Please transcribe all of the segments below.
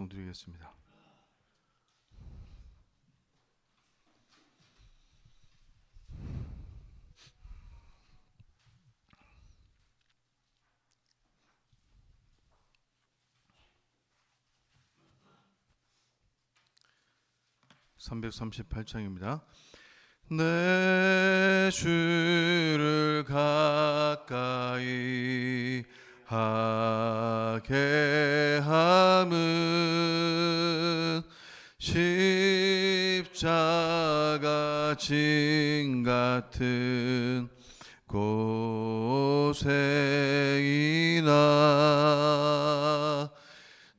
찬송드리겠습니다. (338장입니다) 내 주를 가까이 하게 함은 십자가 진 같은 고생이나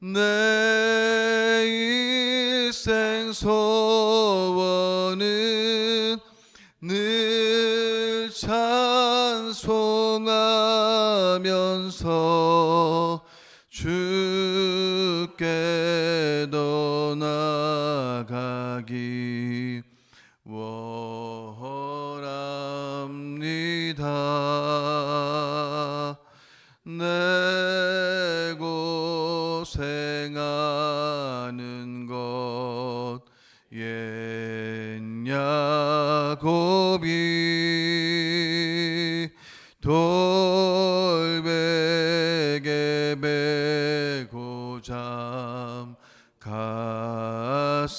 내 일생 소원은 늘 찬송하면서 주께로 나가기 원합니다. 내 고생하는 것 옛 야곱이 돌베개 메고 잠 갔습니다.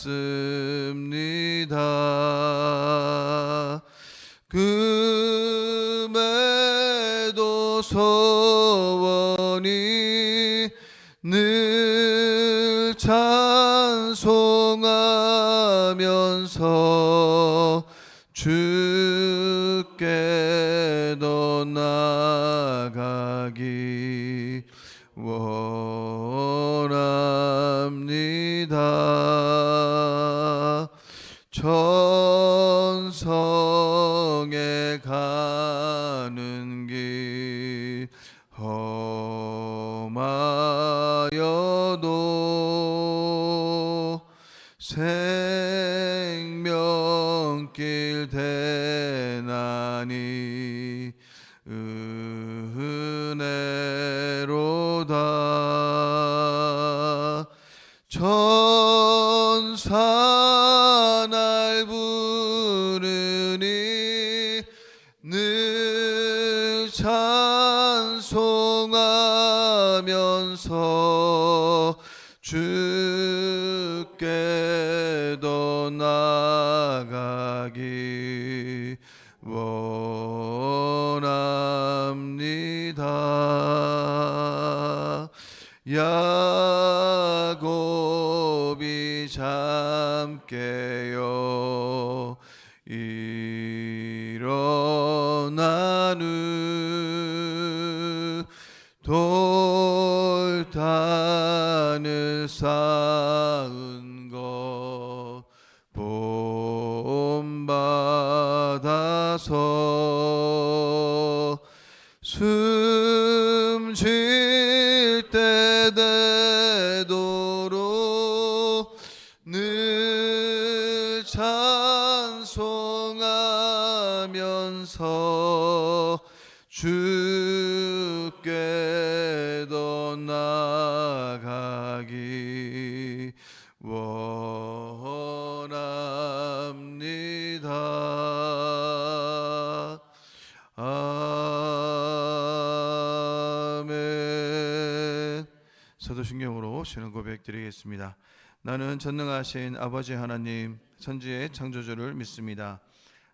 금에도 소원이 늘 찬송하면서 주께로 나가기 원합니다. 천성에 가는 길 험하여도 생명길 대나니 은혜로다. 천사 날 부르니 늘 찬송하면서 주께로 나가기 원합니다. 야곱이 잠 깨어 일어나는 돌단을 쌓은 것 본받아서 숨쉴 때 되도록 늘 찬송하면서 주께로 나가기 원합니다. 아멘. 사도신경으로 신앙 고백 드리겠습니다. 나는 전능하신 아버지 하나님 천지의 창조주를 믿습니다.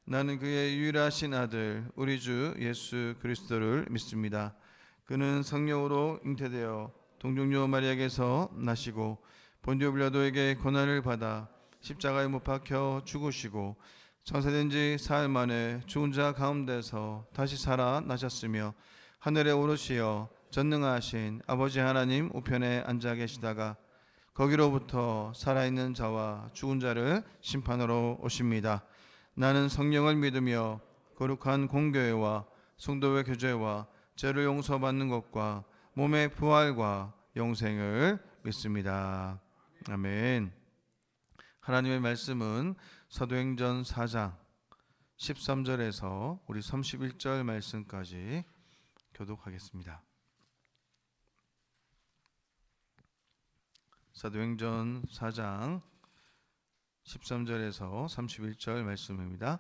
나는 그의 유일하신 아들 우리 주 예수 그리스도를 믿습니다. 그는 성령으로 잉태되어 동정녀 마리아에게서 나시고 본디오 빌라도에게 고난을 받아 십자가에 못 박혀 죽으시고 장사된 지 사흘 만에 죽은 자 가운데서 다시 살아나셨으며 하늘에 오르시어 전능하신 아버지 하나님 우편에 앉아 계시다가 거기로부터 살아있는 자와 죽은 자를 심판하러 오십니다. 나는 성령을 믿으며 거룩한 공교회와 성도의 교제와 죄를 용서받는 것과 몸의 부활과 영생을 믿습니다. 아멘. 하나님의 말씀은 사도행전 4장 13절에서 우리 31절 말씀까지 교독하겠습니다. 사도행전 4장 13절에서 31절 말씀입니다.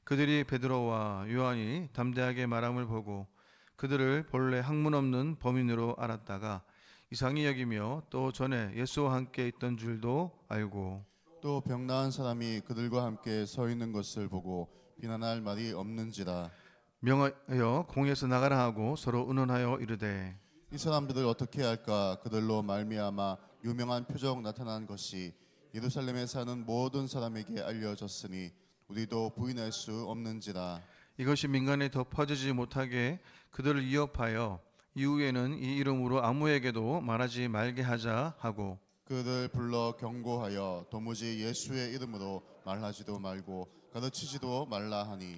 그들이 베드로와 요한이 담대하게 말함을 보고 그들을 본래 학문 없는 범인으로 알았다가 이상히 여기며 또 전에 예수와 함께 있던 줄도 알고 또 병 나은 사람이 그들과 함께 서 있는 것을 보고 비난할 말이 없는지라. 명하여 공에서 나가라 하고 서로 의논하여 이르되 이 사람들을 어떻게 할까? 그들로 말미암아 유명한 표적 나타난 것이 예루살렘에 사는 모든 사람에게 알려졌으니 우리도 부인할 수 없는지라. 이것이 민간에 더 퍼지지 못하게 그들을 위협하여 이후에는 이 이름으로 아무에게도 말하지 말게 하자 하고 그를 불러 경고하여 도무지 예수의 이름으로 말하지도 말고 가르치지도 말라 하니.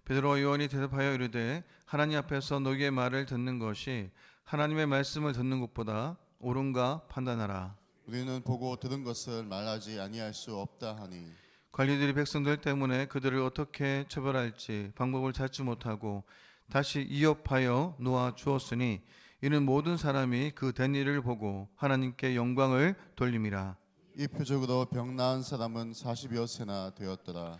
베드로와 요한이 대답하여 이르되 하나님 앞에서 너희의 말을 듣는 것이 하나님의 말씀을 듣는 것보다 옳은가 판단하라. 우리는 보고 들은 것을 말하지 아니할 수 없다 하니. 관리들이 백성들 때문에 그들을 어떻게 처벌할지 방법을 찾지 못하고 다시 위협하여 놓아 주었으니 이는 모든 사람이 그 된 일을 보고 하나님께 영광을 돌림이라. 이 표적으로 병 나은 사람은 40여 세나 되었더라.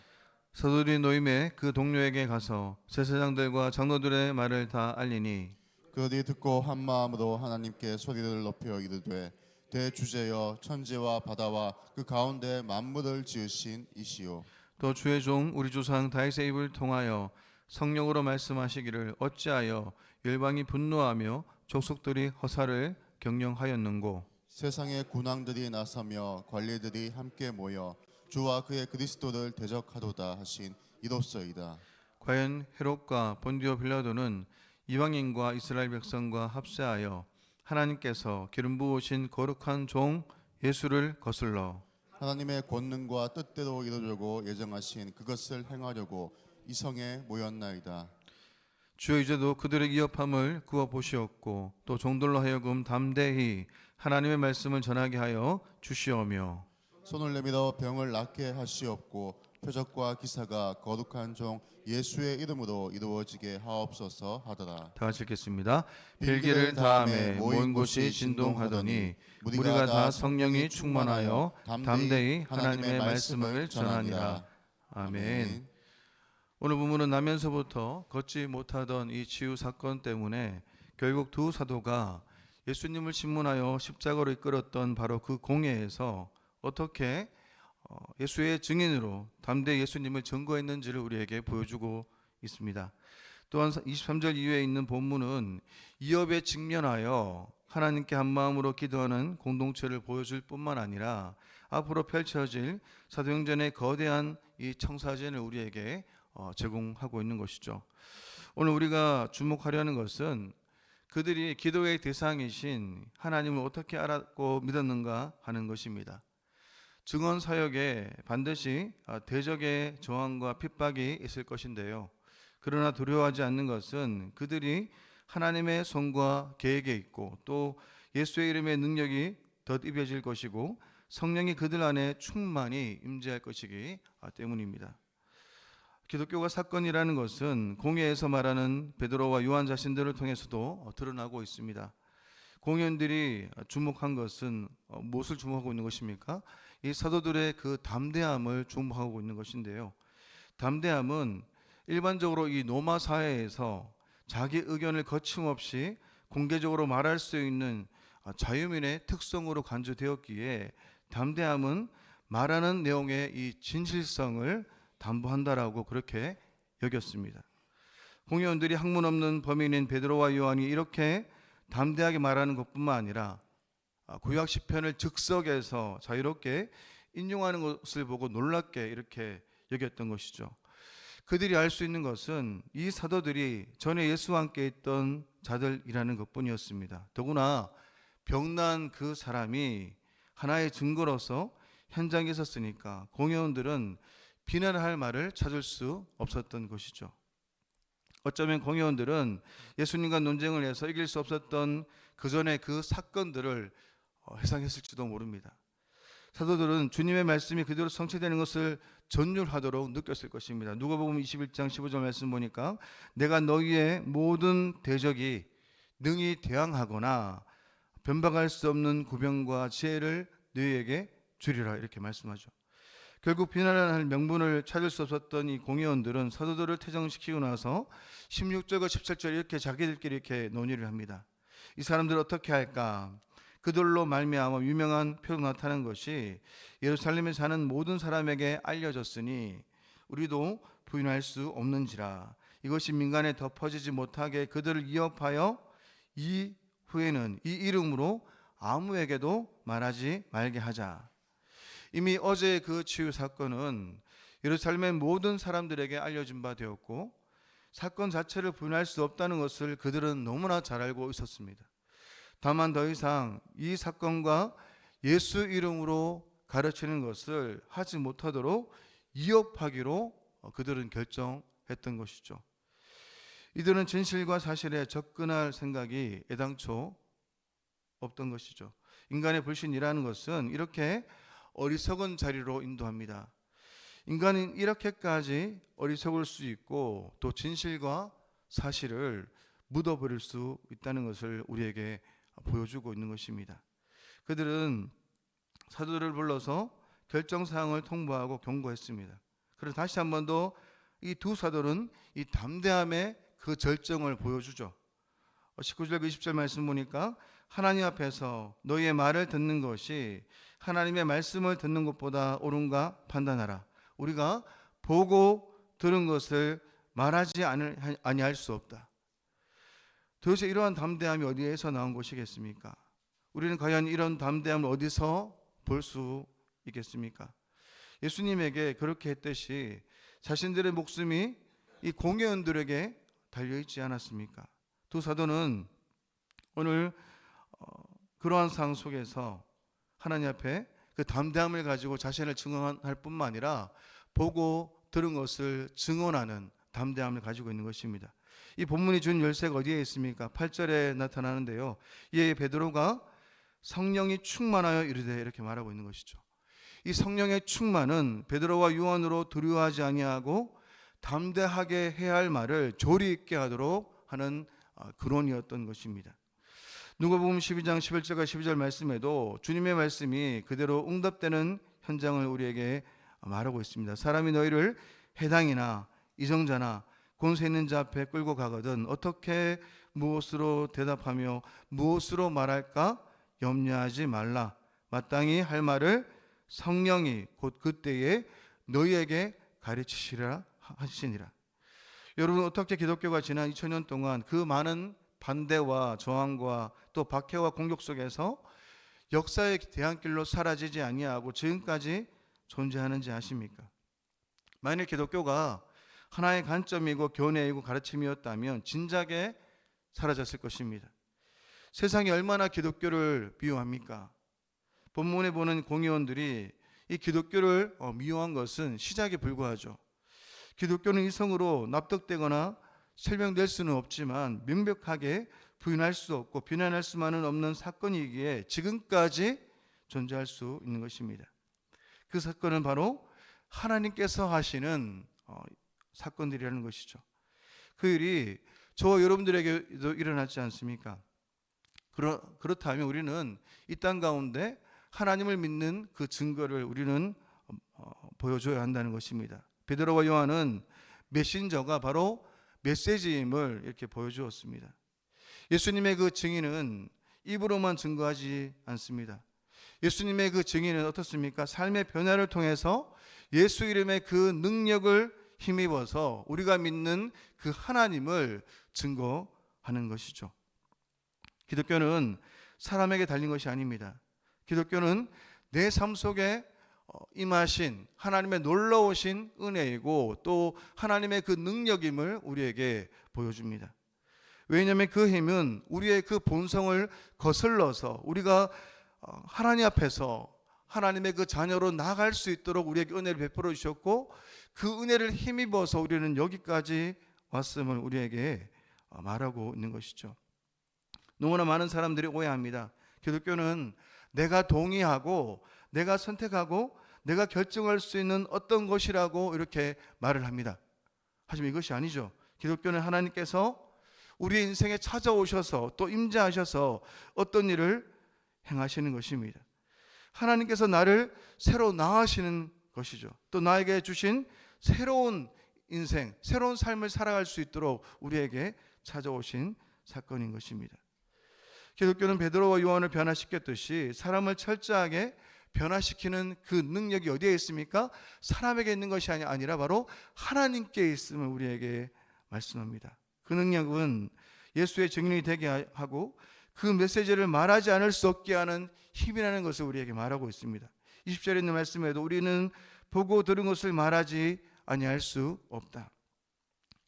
서둘이 노임에 그 동료에게 가서 제사장들과 장로들의 말을 다 알리니 그들이 듣고 한 마음으로 하나님께 소리를 높여 이르되 대주제여 천지와 바다와 그 가운데 만물을 지으신 이시오. 또 주의 종 우리 조상 다윗의 입을 통하여 성령으로 말씀하시기를 어찌하여 열방이 분노하며 족속들이 허사를 경영하였는고. 세상의 군왕들이 나서며 관리들이 함께 모여 주와 그의 그리스도를 대적하도다 하신 이로써이다. 과연 헤롯과 본디오 빌라도는 이방인과 이스라엘 백성과 합세하여 하나님께서 기름 부으신 거룩한 종 예수를 거슬러 하나님의 권능과 뜻대로 이루려고 예정하신 그것을 행하려고 이 성에 모였나이다. 주여 이제도 그들의 위협함을 구워 보시옵고 또 종들로 하여금 담대히 하나님의 말씀을 전하게 하여 주시오며 손을 내밀어 병을 낫게 하시옵고 표적과 기사가 거룩한 종 예수의 이름으로 이루어지게 하옵소서 하더라. 다 같이 읽겠습니다. 빌기를 다음에 모인 곳이 진동하더니 우리가 다 성령이 충만하여 담대히 하나님의 말씀을 전하니라. 아멘. 오늘 본문은 나면서부터 걷지 못하던 이 치유 사건 때문에 결국 두 사도가 예수님을 신문하여 십자가로 이끌었던 바로 그 공회에서 어떻게 예수의 증인으로 담대히 예수님을 증거했는지를 우리에게 보여주고 있습니다. 또한 23절 이후에 있는 본문은 이업에 직면하여 하나님께 한마음으로 기도하는 공동체를 보여줄 뿐만 아니라 앞으로 펼쳐질 사도행전의 거대한 이 청사진을 우리에게 제공하고 있는 것이죠. 오늘 우리가 주목하려는 것은 그들이 기도의 대상이신 하나님을 어떻게 알았고 믿었는가 하는 것입니다. 증언 사역에 반드시 대적의 저항과 핍박이 있을 것인데요. 그러나 두려워하지 않는 것은 그들이 하나님의 손과 계획에 있고 또 예수의 이름의 능력이 덧입혀질 것이고 성령이 그들 안에 충만히 임재할 것이기 때문입니다. 기독교가 사건이라는 것은 공회에서 말하는 베드로와 요한 자신들을 통해서도 드러나고 있습니다. 공회원들이 주목한 것은 무엇을 주목하고 있는 것입니까? 이 사도들의 그 담대함을 주목하고 있는 것인데요. 담대함은 일반적으로 이 로마 사회에서 자기 의견을 거침없이 공개적으로 말할 수 있는 자유민의 특성으로 간주되었기에 담대함은 말하는 내용의 이 진실성을 담보한다라고 그렇게 여겼습니다. 공회원들이 학문 없는 범인인 베드로와 요한이 이렇게 담대하게 말하는 것뿐만 아니라 구약 시편을 즉석에서 자유롭게 인용하는 것을 보고 놀랍게 이렇게 여겼던 것이죠. 그들이 알 수 있는 것은 이 사도들이 전에 예수와 함께 있던 자들이라는 것뿐이었습니다. 더구나 병난 그 사람이 하나의 증거로서 현장에 있었으니까 공회원들은 비난할 말을 찾을 수 없었던 것이죠. 어쩌면 공회원들은 예수님과 논쟁을 해서 이길 수 없었던 그 전에 그 사건들을 회상했을지도 모릅니다. 사도들은 주님의 말씀이 그대로 성취되는 것을 전율하도록 느꼈을 것입니다. 누가복음 21장 15절 말씀 보니까 내가 너희의 모든 대적이 능히 대항하거나 변박할 수 없는 구병과 지혜를 너희에게 주리라 이렇게 말씀하죠. 결국 비난할 명분을 찾을 수 없었던 이 공의원들은 사도들을 퇴정시키고 나서 16절과 17절 이렇게 자기들끼리 이렇게 논의를 합니다. 이 사람들 어떻게 할까? 그들로 말미암아 유명한 표적 나타난 것이 예루살렘에 사는 모든 사람에게 알려졌으니 우리도 부인할 수 없는지라. 이것이 민간에 덮어지지 못하게 그들을 위협하여 이후에는 이 이름으로 아무에게도 말하지 말게 하자. 이미 어제의 그 치유 사건은 예루살렘의 모든 사람들에게 알려진 바 되었고 사건 자체를 부인할 수 없다는 것을 그들은 너무나 잘 알고 있었습니다. 다만 더 이상 이 사건과 예수 이름으로 가르치는 것을 하지 못하도록 위협하기로 그들은 결정했던 것이죠. 이들은 진실과 사실에 접근할 생각이 애당초 없던 것이죠. 인간의 불신이라는 것은 이렇게 어리석은 자리로 인도합니다. 인간은 이렇게까지 어리석을 수 있고 또 진실과 사실을 묻어버릴 수 있다는 것을 우리에게 보여주고 있는 것입니다. 그들은 사도들을 불러서 결정사항을 통보하고 경고했습니다. 그래서 다시 한 번 더 이 두 사도는 이 담대함의 그 절정을 보여주죠. 19절 20절 말씀 보니까 하나님 앞에서 너희의 말을 듣는 것이 하나님의 말씀을 듣는 것보다 옳은가 판단하라. 우리가 보고 들은 것을 말하지 아니할 수 없다. 도대체 이러한 담대함이 어디에서 나온 것이겠습니까? 우리는 과연 이런 담대함을 어디서 볼 수 있겠습니까? 예수님에게 그렇게 했듯이 자신들의 목숨이 이 공회원들에게 달려있지 않았습니까? 두 사도는 오늘 그러한 상황 속에서 하나님 앞에 그 담대함을 가지고 자신을 증언할 뿐만 아니라 보고 들은 것을 증언하는 담대함을 가지고 있는 것입니다. 이 본문이 준 열쇠가 어디에 있습니까? 8절에 나타나는데요. 이에 베드로가 성령이 충만하여 이르되 이렇게 말하고 있는 것이죠. 이 성령의 충만은 베드로와 요한으로 두려워하지 아니하고 담대하게 해야 할 말을 조리 있게 하도록 하는 근원이었던 것입니다. 누가복음 12장 11절과 12절 말씀에도 주님의 말씀이 그대로 응답되는 현장을 우리에게 말하고 있습니다. 사람이 너희를 해당이나 이정자나 권세 있는 자 앞에 끌고 가거든 어떻게 무엇으로 대답하며 무엇으로 말할까 염려하지 말라. 마땅히 할 말을 성령이 곧 그때에 너희에게 가르치시라 하시니라. 여러분, 어떻게 기독교가 지난 2000년 동안 그 많은 반대와 저항과 또 박해와 공격 속에서 역사의 대안길로 사라지지 아니하고 지금까지 존재하는지 아십니까? 만일 기독교가 하나의 관점이고 교내이고 가르침이었다면 진작에 사라졌을 것입니다. 세상이 얼마나 기독교를 미워합니까? 본문에 보는 공의원들이 이 기독교를 미워한 것은 시작에 불과하죠. 기독교는 이성으로 납득되거나 설명될 수는 없지만 명백하게 부인할 수 없고 비난할 수만은 없는 사건이기에 지금까지 존재할 수 있는 것입니다. 그 사건은 바로 하나님께서 하시는 사건들이라는 것이죠. 그 일이 저와 여러분들에게도 일어났지 않습니까? 그렇다면 우리는 이 땅 가운데 하나님을 믿는 그 증거를 우리는 보여줘야 한다는 것입니다. 베드로와 요한은 메신저가 바로 메시지임을 이렇게 보여주었습니다. 예수님의 그 증인은 입으로만 증거하지 않습니다. 예수님의 그 증인은 어떻습니까? 삶의 변화를 통해서 예수 이름의 그 능력을 힘입어서 우리가 믿는 그 하나님을 증거하는 것이죠. 기독교는 사람에게 달린 것이 아닙니다. 기독교는 내 삶 속에 임하신 하나님의 놀라우신 은혜이고 또 하나님의 그 능력임을 우리에게 보여줍니다. 왜냐하면 그 힘은 우리의 그 본성을 거슬러서 우리가 하나님 앞에서 하나님의 그 자녀로 나아갈 수 있도록 우리에게 은혜를 베풀어 주셨고 그 은혜를 힘입어서 우리는 여기까지 왔음을 우리에게 말하고 있는 것이죠. 너무나 많은 사람들이 오해합니다. 기독교는 내가 동의하고 내가 선택하고 내가 결정할 수 있는 어떤 것이라고 이렇게 말을 합니다. 하지만 이것이 아니죠. 기독교는 하나님께서 우리의 인생에 찾아오셔서 또 임재하셔서 어떤 일을 행하시는 것입니다. 하나님께서 나를 새로 낳으시는 것이죠. 또 나에게 주신 새로운 인생, 새로운 삶을 살아갈 수 있도록 우리에게 찾아오신 사건인 것입니다. 기독교는 베드로와 요한을 변화시켰듯이 사람을 철저하게 변화시키는 그 능력이 어디에 있습니까? 사람에게 있는 것이 아니라 바로 하나님께 있음을 우리에게 말씀합니다. 그 능력은 예수의 증인이 되게 하고 그 메시지를 말하지 않을 수 없게 하는 힘이라는 것을 우리에게 말하고 있습니다. 20절에 있는 말씀에도 우리는 보고 들은 것을 말하지 아니할 수 없다.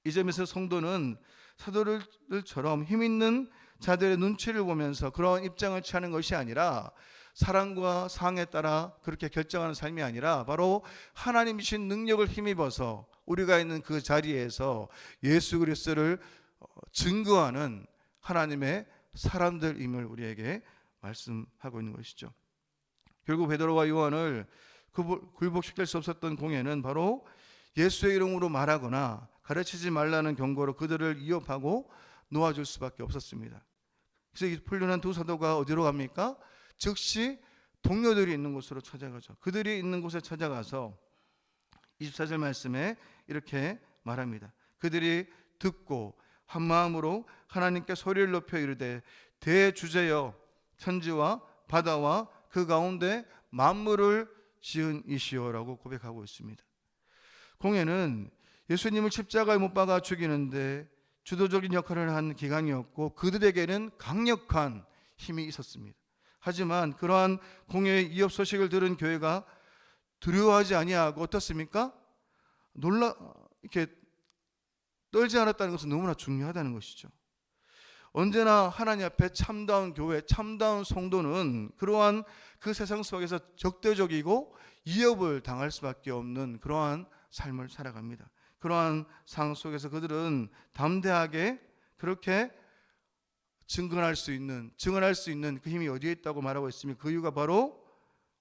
이 점에서 성도는 사도들처럼 힘 있는 자들의 눈치를 보면서 그런 입장을 취하는 것이 아니라 사랑과 사항에 따라 그렇게 결정하는 삶이 아니라 바로 하나님이신 능력을 힘입어서 우리가 있는 그 자리에서 예수 그리스도를 증거하는 하나님의 사람들임을 우리에게 말씀하고 있는 것이죠. 결국 베드로와 요한을 굴복시킬 수 없었던 공예는 바로 예수의 이름으로 말하거나 가르치지 말라는 경고로 그들을 위협하고 놓아줄 수밖에 없었습니다. 그래서 이 훈련한 두 사도가 어디로 갑니까? 즉시 동료들이 있는 곳으로 찾아가죠. 그들이 있는 곳에 찾아가서 24절 말씀에 이렇게 말합니다. 그들이 듣고 한 마음으로 하나님께 소리를 높여 이르되 대주제여 천지와 바다와 그 가운데 만물을 지은 이시오라고 고백하고 있습니다. 공예는 예수님을 십자가에 못 박아 죽이는데 주도적인 역할을 한 기간이었고 그들에게는 강력한 힘이 있었습니다. 하지만 그러한 공예의 위협 소식을 들은 교회가 두려워하지 아니하고 어떻습니까? 이렇게 떨지 않았다는 것은 너무나 중요하다는 것이죠. 언제나 하나님 앞에 참다운 교회, 참다운 성도는 그러한 그 세상 속에서 적대적이고 위협을 당할 수밖에 없는 그러한 삶을 살아갑니다. 그러한 상황 속에서 그들은 담대하게 그렇게 증언할 수 있는 그 힘이 어디에 있다고 말하고 있으며 그 이유가 바로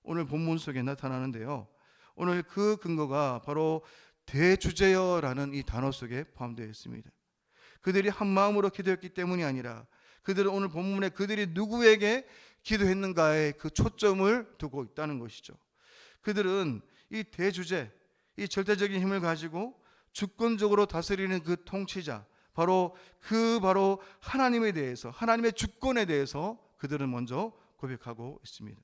오늘 본문 속에 나타나는데요. 오늘 그 근거가 바로 대주제여라는 이 단어 속에 포함되어 있습니다. 그들이 한 마음으로 기도했기 때문이 아니라 그들은 오늘 본문에 그들이 누구에게 기도했는가에 그 초점을 두고 있다는 것이죠. 그들은 이 대주제, 이 절대적인 힘을 가지고 주권적으로 다스리는 그 통치자, 바로 하나님에 대해서, 하나님의 주권에 대해서 그들은 먼저 고백하고 있습니다.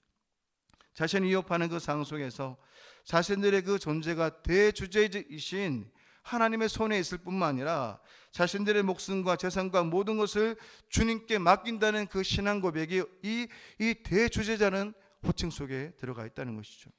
자신을 위협하는 그 상황 속에서 자신들의 그 존재가 대주제이신 하나님의 손에 있을 뿐만 아니라 자신들의 목숨과 재산과 모든 것을 주님께 맡긴다는 그 신앙 고백이 이 대주제자는 호칭 속에 들어가 있다는 것이죠.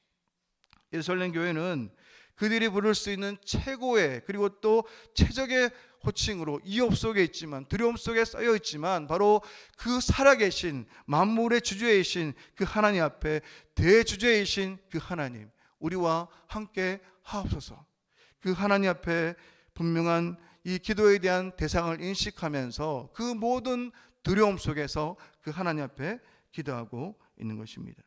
예루살렘 교회는 그들이 부를 수 있는 최고의 그리고 또 최적의 호칭으로 위협 속에 있지만 두려움 속에 쌓여 있지만 바로 그 살아계신 만물의 주주이신 그 하나님 앞에 대주제이신 그 하나님, 우리와 함께 하옵소서. 그 하나님 앞에 분명한 이 기도에 대한 대상을 인식하면서 그 모든 두려움 속에서 그 하나님 앞에 기도하고 있는 것입니다.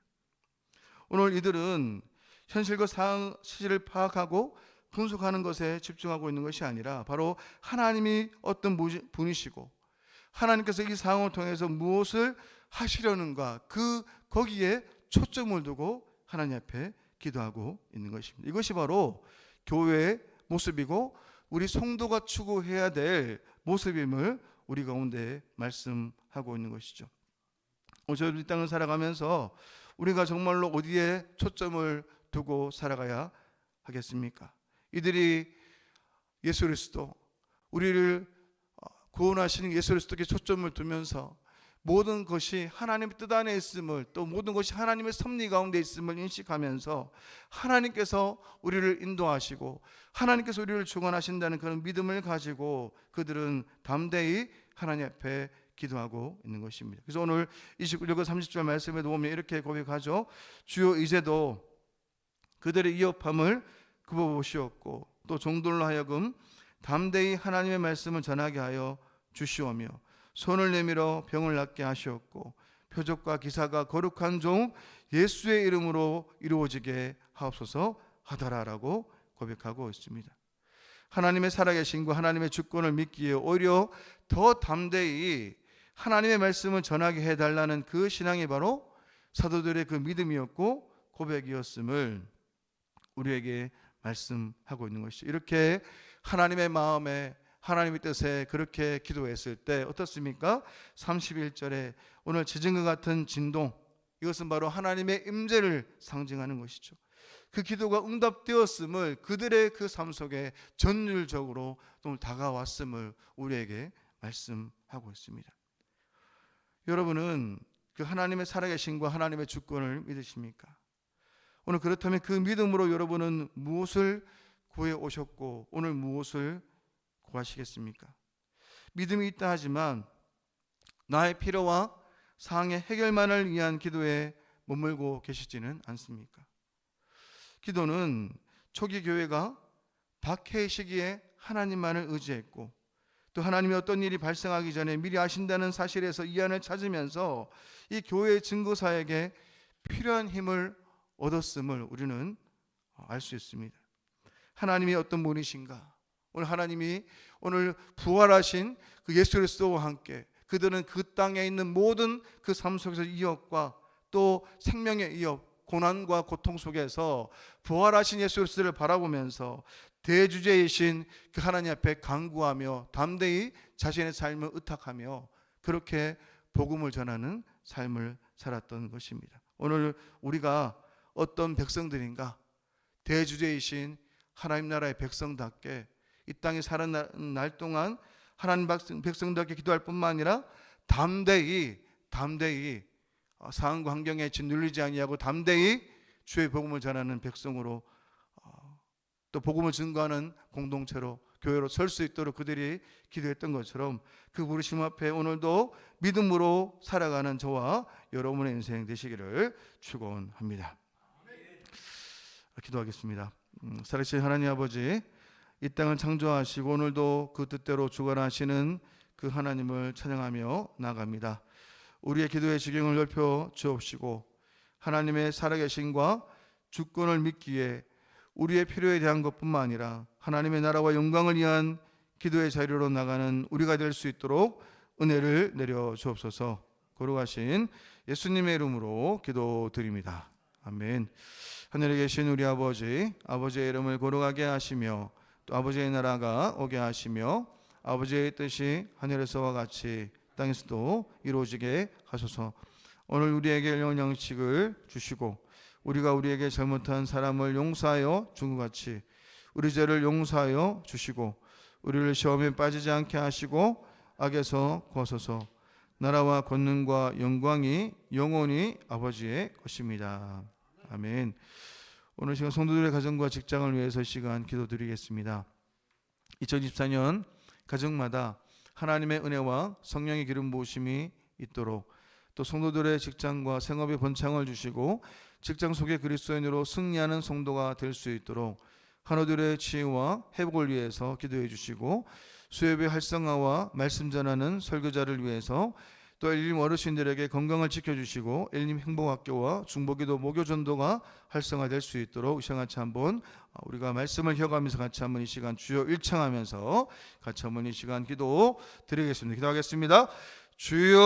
오늘 이들은 현실과 상황 시제를 파악하고 분석하는 것에 집중하고 있는 것이 아니라 바로 하나님이 어떤 분이시고 하나님께서 이 상황을 통해서 무엇을 하시려는가 거기에 초점을 두고 하나님 앞에 기도하고 있는 것입니다. 이것이 바로 교회의 모습이고 우리 성도가 추구해야 될 모습임을 우리 가운데 말씀하고 있는 것이죠. 오늘 이 땅을 살아가면서 우리가 정말로 어디에 초점을 두고 살아가야 하겠습니까? 이들이 예수 그리스도, 우리를 구원하시는 예수 그리스도께 초점을 두면서 모든 것이 하나님의 뜻 안에 있음을, 또 모든 것이 하나님의 섭리 가운데 있음을 인식하면서 하나님께서 우리를 인도하시고 하나님께서 우리를 주관하신다는 그런 믿음을 가지고 그들은 담대히 하나님 앞에 기도하고 있는 것입니다. 그래서 오늘 29절과 30절 말씀에도 보면 이렇게 고백하죠. 주여 이제도 그들의 위협함을 굽어보시옵고 또 종들로 하여금 담대히 하나님의 말씀을 전하게 하여 주시오며 손을 내밀어 병을 낫게 하시옵고 표적과 기사가 거룩한 종 예수의 이름으로 이루어지게 하옵소서 하더라라고 고백하고 있습니다. 하나님의 살아계신과 하나님의 주권을 믿기에 오히려 더 담대히 하나님의 말씀을 전하게 해달라는 그 신앙이 바로 사도들의 그 믿음이었고 고백이었음을 우리에게 말씀하고 있는 것이죠. 이렇게 하나님의 마음에 하나님의 뜻에 그렇게 기도했을 때 어떻습니까? 31절에 오늘 지진과 같은 진동, 이것은 바로 하나님의 임재를 상징하는 것이죠. 그 기도가 응답되었음을 그들의 그 삶 속에 전율적으로 또 다가왔음을 우리에게 말씀하고 있습니다. 여러분은 그 하나님의 살아계심과 하나님의 주권을 믿으십니까? 오늘 그렇다면 그 믿음으로 여러분은 무엇을 구해 오셨고 오늘 무엇을 구하시겠습니까? 믿음이 있다 하지만 나의 필요와 상황의 해결만을 위한 기도에 머물고 계시지는 않습니까? 기도는 초기 교회가 박해의 시기에 하나님만을 의지했고 또 하나님이 어떤 일이 발생하기 전에 미리 아신다는 사실에서 이안을 찾으면서 이 교회의 증거사에게 필요한 힘을 얻었음을 우리는 알 수 있습니다. 하나님이 어떤 분이신가? 오늘 하나님이 오늘 부활하신 그 예수 그리스도와 함께 그들은 그 땅에 있는 모든 그 삶 속에서 이업과 또 생명의 이업, 고난과 고통 속에서 부활하신 예수 그리스도를 바라보면서 대주제이신 그 하나님 앞에 간구하며 담대히 자신의 삶을 의탁하며 그렇게 복음을 전하는 삶을 살았던 것입니다. 오늘 우리가 어떤 백성들인가? 대주제이신 하나님 나라의 백성답게 이 땅에 사는 날 동안 하나님 백성답게 기도할 뿐만 아니라 담대히 상황과 환경에 짓눌리지 아니하고 담대히 주의 복음을 전하는 백성으로 또 복음을 증거하는 공동체로 교회로 설 수 있도록 그들이 기도했던 것처럼 그 부르심 앞에 오늘도 믿음으로 살아가는 저와 여러분의 인생 되시기를 축원합니다. 기도하겠습니다. 살아계신 하나님 아버지, 이 땅을 창조하시고 오늘도 그 뜻대로 주관하시는 그 하나님을 찬양하며 나아갑니다. 우리의 기도의 지경을 넓혀 주옵시고 하나님의 살아계심과 주권을 믿기에 우리의 필요에 대한 것뿐만 아니라 하나님의 나라와 영광을 위한 기도의 자리로 나가는 우리가 될 수 있도록 은혜를 내려 주옵소서. 거룩하신 예수님의 이름으로 기도드립니다. 아멘. 하늘에 계신 우리 아버지, 아버지의 이름을 거룩하게 하시며 또 아버지의 나라가 오게 하시며 아버지의 뜻이 하늘에서와 같이 땅에서도 이루어지게 하소서. 오늘 우리에게 일용할 양식을 주시고 우리가 우리에게 잘못한 사람을 용서하여 준 것 같이 우리 죄를 용서하여 주시고 우리를 시험에 빠지지 않게 하시고 악에서 구하소서. 나라와 권능과 영광이 영원히 아버지의 것입니다. 아멘. 오늘 시간 성도들의 가정과 직장을 위해서 시간 기도드리겠습니다. 2024년 가정마다 하나님의 은혜와 성령의 기름 부으심이 있도록 또 성도들의 직장과 생업의 번창을 주시고 직장 속의 그리스도인으로 승리하는 성도가 될 수 있도록 환우들의 치유와 회복을 위해서 기도해 주시고 수협의 활성화와 말씀 전하는 설교자를 위해서 또 엘림 어르신들에게 건강을 지켜주시고 엘림 행복학교와 중보기도 모교전도가 활성화될 수 있도록 이 시간 같이 한번 우리가 말씀을 기억하면서 같이 한번 이 시간 주여 일창하면서 같이 한번 이 시간 기도 드리겠습니다. 기도하겠습니다. 주여